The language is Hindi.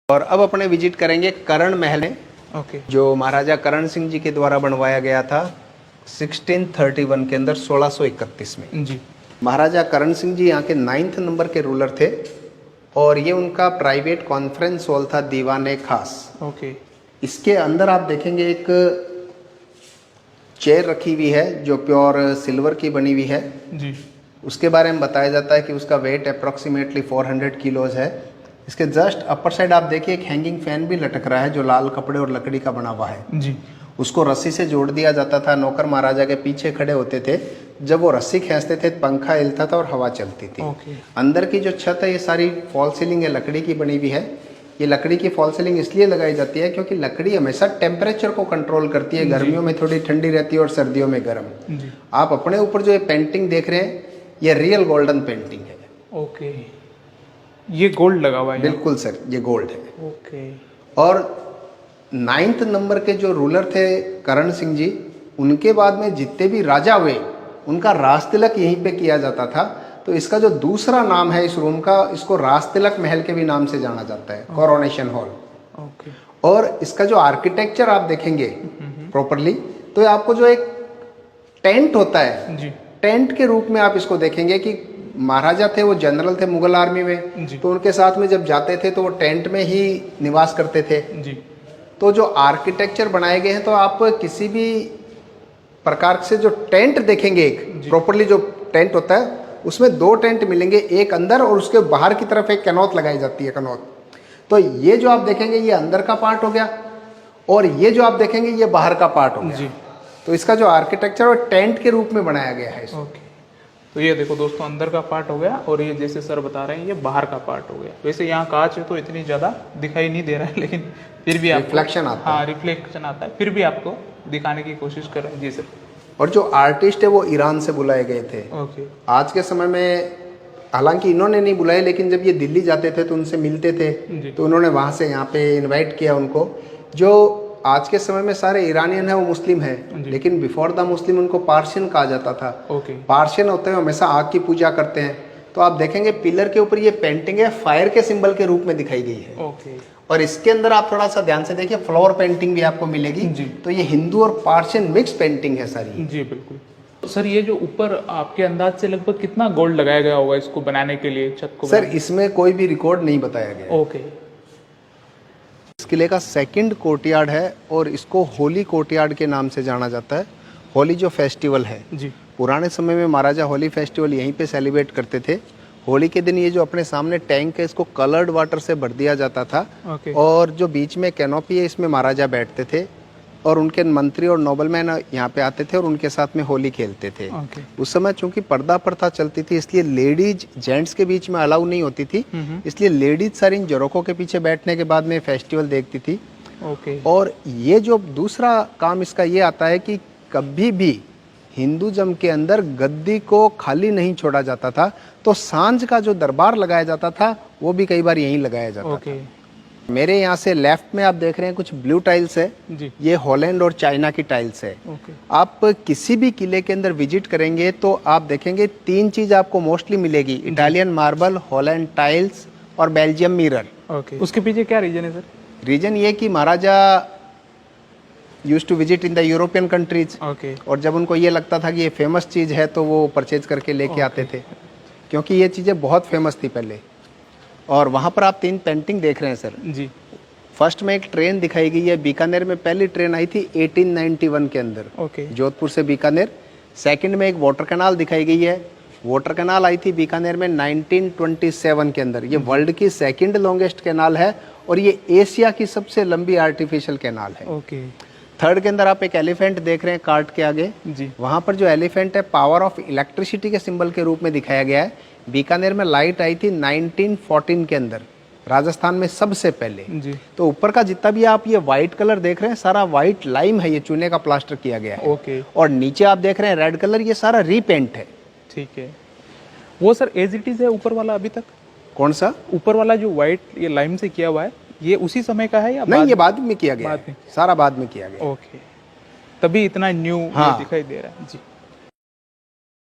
और अब अपने विजिट करेंगे करण महल में, ओके जो महाराजा करण सिंह जी के द्वारा बनवाया गया था 1631 के अंदर 1631 में। जी। महाराजा करण सिंह जी यहाँ के 9th नंबर के रूलर थे और ये उनका प्राइवेट कॉन्फ्रेंस हॉल था दीवाने खास। ओके। इसके अंदर आप देखेंगे एक चेयर रखी हुई है जो प्योर सिल्वर की बनी हुई है। जी। उसके बारे में बताया जाता है कि उसका वेट अप्रॉक्सीमेटली 400 किलोज है। इसके जस्ट अपर साइड आप देखिए एक हैंगिंग फैन भी लटक रहा है जो लाल कपड़े और लकड़ी का बना हुआ है। जी। उसको रस्सी से जोड़ दिया जाता था, नौकर महाराजा के पीछे खड़े होते थे, जब वो रस्सी खींचते थे पंखा हिलता था और हवा चलती थी। ओके। अंदर की जो छत है ये सारी फॉल सीलिंग है, लकड़ी की बनी हुई है। ये लकड़ी की फॉल सीलिंग इसलिए लगाई जाती है क्योंकि लकड़ी हमेशा टेम्परेचर को कंट्रोल करती है, गर्मियों में थोड़ी ठंडी रहती है और सर्दियों में गर्म। जी। आप अपने ऊपर जो ये पेंटिंग देख रहे हैं ये रियल गोल्डन पेंटिंग है। ओके, ये गोल्ड लगा हुआ है? बिल्कुल सर, ये गोल्ड है। ओके। और 9th नंबर के जो रूलर थे करण सिंह जी, उनके बाद में जितने भी राजा हुए उनका राज तिलक यहीं पे किया जाता था। तो इसका जो दूसरा नाम है इस रूम का, इसको राज तिलक महल के भी नाम से जाना जाता है, कोरोनेशन हॉल। ओके। और इसका जो आर्किटेक्चर आप देखेंगे प्रॉपरली तो आपको जो एक टेंट होता है जी। टेंट के रूप में आप इसको देखेंगे कि महाराजा थे, वो जनरल थे मुगल आर्मी में, जी। तो उनके साथ में जब जाते थे तो वो टेंट में ही निवास करते थे। जी। तो जो आर्किटेक्चर बनाए गए हैं तो आप किसी भी प्रकार से जो टेंट देखेंगे, एक प्रॉपरली जो टेंट होता है उसमें 2 टेंट मिलेंगे, एक अंदर और उसके बाहर की तरफ एक कैनोत लगाई जाती है, कैनोत। तो ये जो आप देखेंगे ये अंदर का पार्ट हो गया और ये जो आप देखेंगे ये बाहर का पार्ट हो गया। जी। तो इसका जो आर्किटेक्चर और टेंट के रूप में बनाया गया है इसको। ओके, तो ये देखो दोस्तों अंदर का पार्ट हो गया और ये जैसे सर बता रहे हैं ये बाहर का पार्ट हो गया। वैसे यहाँ कांच है तो इतनी ज़्यादा दिखाई नहीं दे रहा है, लेकिन फिर भी आपको रिफ्लेक्शन आता है। हाँ, रिफ्लेक्शन आता है, फिर भी आपको दिखाने की कोशिश कर रहे हैं। जी सर। और जो आर्टिस्ट है वो ईरान से बुलाए गए थे। ओके। आज के समय में हालांकि इन्होंने नहीं बुलाए, लेकिन जब ये दिल्ली जाते थे तो उनसे मिलते थे, तो उन्होंने वहाँ से यहाँ पे इनवाइट किया उनको। जो आज के समय में सारे ईरानियन है वो मुस्लिम है, लेकिन बिफोर द मुस्लिम उनको पार्शियन कहा जाता था। ओके। पार्शियन होते हैं हमेशा आग की पूजा करते हैं। तो आप देखेंगे पिलर के ऊपर ये पेंटिंग है, फायर के सिंबल के रूप में दिखाई गई है। ओके। और इसके अंदर आप थोड़ा सा ध्यान से देखिए फ्लावर पेंटिंग भी आपको मिलेगी। जी। तो ये हिंदू और पार्शियन मिक्स पेंटिंग है सारी। जी बिल्कुल। तो सर ये जो ऊपर आपके अंदाज से लगभग कितना गोल्ड लगाया गया होगा इसको बनाने के लिए, छत को? सर इसमें कोई भी रिकॉर्ड नहीं बताया गया। ओके। इस किले का 2nd कोर्टयार्ड है और इसको होली कोर्टयार्ड के नाम से जाना जाता है। होली जो फेस्टिवल है, जी। पुराने समय में महाराजा होली फेस्टिवल यहीं पे सेलिब्रेट करते थे। होली के दिन ये जो अपने सामने टैंक है इसको कलर्ड वाटर से भर दिया जाता था। ओके। और जो बीच में कैनोपी है इसमें महाराजा बैठते थे और उनके मंत्री और नोबलमैन यहाँ पे आते थे और उनके साथ में होली खेलते थे। ओके। उस समय चूंकि पर्दा प्रथा चलती थी इसलिए लेडीज जेंट्स के बीच में अलाउ नहीं होती थी, इसलिए लेडीज सारी इन जरोकों के पीछे बैठने के बाद में फेस्टिवल देखती थी। ओके। और ये जो दूसरा काम इसका ये आता है कि कभी भी हिंदुज़म के अंदर गद्दी को खाली नहीं छोड़ा जाता था, तो सांझ का जो दरबार लगाया जाता था वो भी कई बार यहीं लगाया जाता ओके। था। मेरे यहाँ से लेफ्ट में आप देख रहे हैं कुछ ब्लू टाइल्स है, जी। ये हॉलैंड और चाइना की टाइल्स है। ओके। आप किसी भी किले के अंदर विजिट करेंगे तो आप देखेंगे 3 चीज आपको मोस्टली मिलेगी, इटालियन मार्बल, हॉलैंड टाइल्स और बेल्जियम मिरर। ओके। उसके पीछे क्या रीजन है सर? रीजन ये कि maharaja used to visit in the European countries. Okay. और जब उनको ये लगता था कि ये फेमस चीज़ है तो वो परचेज करके लेके आते थे, क्योंकि ये चीज़ें बहुत फेमस थी पहले। और वहाँ पर आप 3 पेंटिंग देख रहे हैं सर। जी। फर्स्ट में एक ट्रेन दिखाई गई है, बीकानेर में पहली ट्रेन आई थी 1891 के अंदर, ओके। जोधपुर से बीकानेर। सेकंड में एक वाटर कैनाल दिखाई गई है, वाटर कैनाल आई थी बीकानेर में 1927 के अंदर। ये वर्ल्ड की 2nd लॉन्गेस्ट कैनाल है और ये एशिया की सबसे लंबी आर्टिफिशियल कैनाल है। ओके। थर्ड के अंदर आप एक एलिफेंट देख रहे हैं कार्ट के आगे। जी। वहाँ पर जो एलिफेंट है पावर ऑफ इलेक्ट्रिसिटी के सिंबल के रूप में दिखाया गया है। बीकानेर में लाइट आई थी 1914 के अंदर, राजस्थान में सबसे पहले। जी। तो ऊपर का जितना भी आप ये व्हाइट कलर देख रहे हैं सारा व्हाइट लाइम है, ये चूने का प्लास्टर किया गया है। ओके। और नीचे आप देख रहे हैं रेड कलर, ये सारा रीपेंट है। ठीक है। वो सर एज इट इज है ऊपर वाला अभी तक? कौन सा? ऊपर वाला जो व्हाइट ये लाइम से किया हुआ है ये उसी समय का है या नहीं, ये बाद में किया गया बाद है, में? सारा बाद में किया गया। ओके, तभी इतना न्यू हाँ। दिखाई दे रहा है। जी।